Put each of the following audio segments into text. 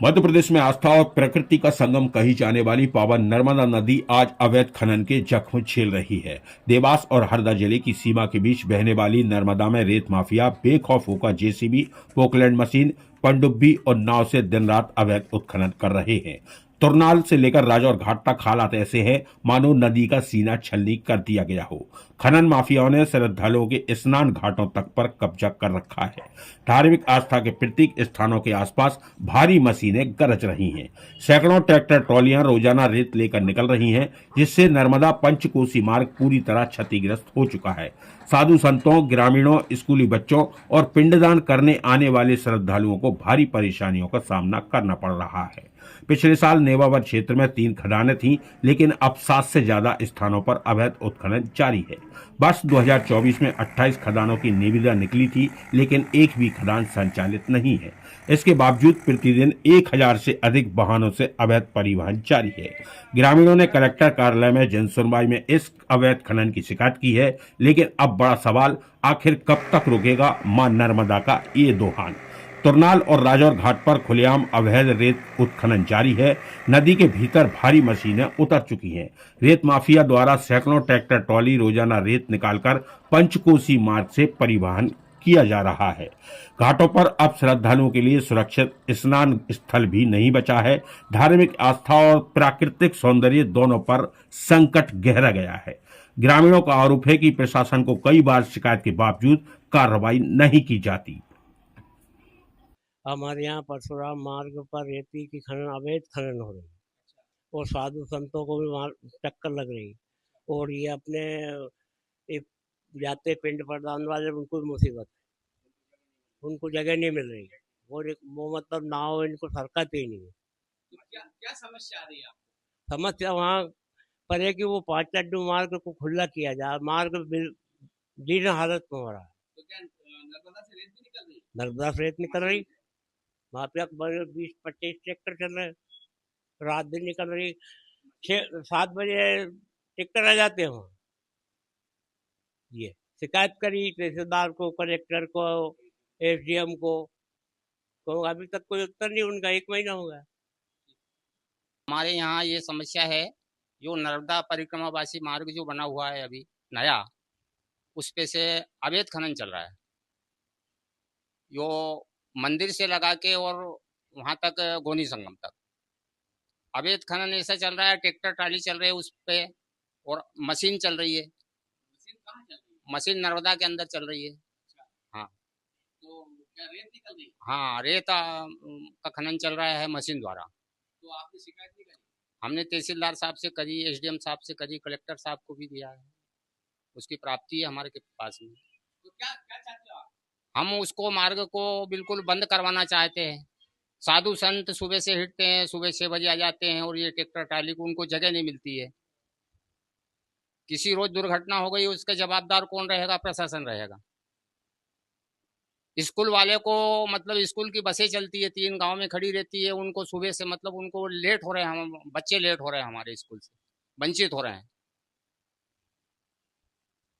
मध्य प्रदेश में आस्था और प्रकृति का संगम कही जाने वाली पावन नर्मदा नदी आज अवैध खनन के जख्म झेल रही है। देवास और हरदा जिले की सीमा के बीच बहने वाली नर्मदा में रेत माफिया बेखौफ होकर जेसीबी, पोकलैंड मशीन, पनडुब्बी और नाव से दिन रात अवैध उत्खनन कर रहे हैं। तुरनाल से लेकर राजौर घाट तक हालात ऐसे हैं मानो नदी का सीना छलनी कर दिया गया हो। खनन माफियाओं ने श्रद्धालुओं के स्नान घाटों तक पर कब्जा कर रखा है। धार्मिक आस्था के प्रतीक स्थानों के आसपास भारी मशीनें गरज रही हैं। सैकड़ों ट्रैक्टर ट्रॉलियां रोजाना रेत लेकर निकल रही हैं, जिससे नर्मदा पंचकोसी मार्ग पूरी तरह क्षतिग्रस्त हो चुका है। साधु संतों, ग्रामीणों, स्कूली बच्चों और पिंडदान करने आने वाले श्रद्धालुओं को भारी परेशानियों का सामना करना पड़ रहा है। पिछले साल नेवावर क्षेत्र में 3 खदानें थीं, लेकिन अब 7 से ज्यादा स्थानों पर अवैध उत्खनन जारी है। वर्ष 2024 में 28 खदानों की निविदा निकली थी, लेकिन एक भी खदान संचालित नहीं है। इसके बावजूद प्रतिदिन 1000 से अधिक वाहनों से अवैध परिवहन जारी है। ग्रामीणों ने कलेक्टर कार्यालय में जन सुनवाई में इस अवैध खनन की शिकायत की है, लेकिन अब बड़ा सवाल, आखिर कब तक रुकेगा मां नर्मदा का ये दोहान। तुरनाल और राजौर घाट पर खुलेआम अवैध रेत उत्खनन जारी है। नदी के भीतर भारी मशीनें उतर चुकी हैं। रेत माफिया द्वारा सैकड़ों ट्रैक्टर ट्रॉली रोजाना रेत निकालकर पंचकोसी मार्ग से परिवहन किया जा रहा है। घाटों पर अब श्रद्धालुओं के लिए सुरक्षित स्नान स्थल भी नहीं बचा है। धार्मिक आस्था और प्राकृतिक सौंदर्य दोनों पर संकट गहरा गया है। ग्रामीणों का आरोप है कि प्रशासन को कई बार शिकायत के बावजूद कार्रवाई नहीं की जाती। हमारे यहाँ परशुराम मार्ग पर रेती की खनन अवैध खनन हो रही है और साधु संतों को भी वहाँ टक्कर लग रही है। और ये अपने एक जाते पिंड प्रदान वाले उनको भी मुसीबत है, उनको जगह नहीं मिल रही। और एक वो मतलब नाव इनको सरकत ही नहीं है। तो क्या क्या समस्या आ रही है समस्या वहाँ पर है कि वो 5 लड्डू मार्ग को खुला किया जाए। मार्ग जीर्ण हालत में हो रहा है। तो क्या नर्मदा से रेत भी निकल रही है? नर्मदा से रेत निकल रही, वहाँ पे 20-25 ट्रैक्टर चल रहे, रात दिन निकल रही। 6-7 बजे ट्रैक्टर आ जाते हैं वहाँ। ये शिकायत करी तहसीलदार को, कलेक्टर को, एसडीएम को, तो अभी तक कोई उत्तर नहीं उनका। 1 महीना हो गया। हमारे यहाँ ये समस्या है, जो नर्मदा परिक्रमावासी मार्ग जो बना हुआ है अभी नया, उस पे से अवैध खनन चल रहा है। जो मंदिर से लगा के और वहां तक गोनी संगम तक अवैध खनन ऐसा चल रहा है। ट्रैक्टर ट्राली चल रहे हैं उस पे और मशीन चल रही है। मशीन कहाँ चल रही है? मशीन नर्मदा के अंदर चल रही है। हाँ तो क्या रेत निकल रही है? हाँ, रेत का खनन चल रहा है मशीन द्वारा। तो आपने शिकायत नहीं करी? हमने तहसीलदार साहब से करी, एसडीएम साहब से करी, कलेक्टर साहब को भी दिया है। उसकी प्राप्ति है हमारे के पास में। तो क्या क्या चाहते हो आप? हम उसको मार्ग को बिल्कुल बंद करवाना चाहते हैं। साधु संत सुबह से हिटते हैं, सुबह 6 बजे आ जाते हैं और ये ट्रैक्टर ट्राली को उनको जगह नहीं मिलती है। किसी रोज दुर्घटना हो गई, उसका जवाबदार कौन रहेगा? प्रशासन रहेगा। स्कूल वाले को मतलब स्कूल की बसें चलती है, 3 गांव में खड़ी रहती है, उनको सुबह से मतलब उनको लेट हो रहे हैं, हम बच्चे लेट हो रहे हैं, हमारे स्कूल से वंचित हो रहे हैं।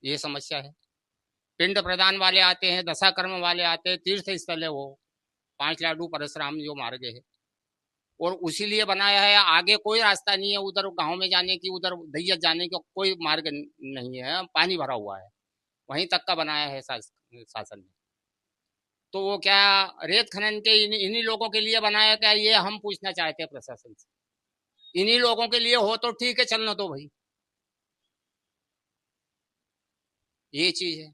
ये समस्या है। पिंड प्रदान वाले आते हैं, दशाकर्म वाले आते हैं, तीर्थ स्थल है वो 5 लाडू परशुराम जो मार्ग है, और उसी लिए बनाया है। आगे कोई रास्ता नहीं है उधर गांव में जाने की, उधर दैयत जाने का कोई मार्ग नहीं है। पानी भरा हुआ है, वहीं तक का बनाया है शासन ने। तो वो क्या रेत खनन के इन्हीं लोगों के लिए बनाया क्या, ये हम पूछना चाहते हैं प्रशासन से। इन्हीं लोगों के लिए हो तो ठीक है, चलना तो भाई, ये चीज है।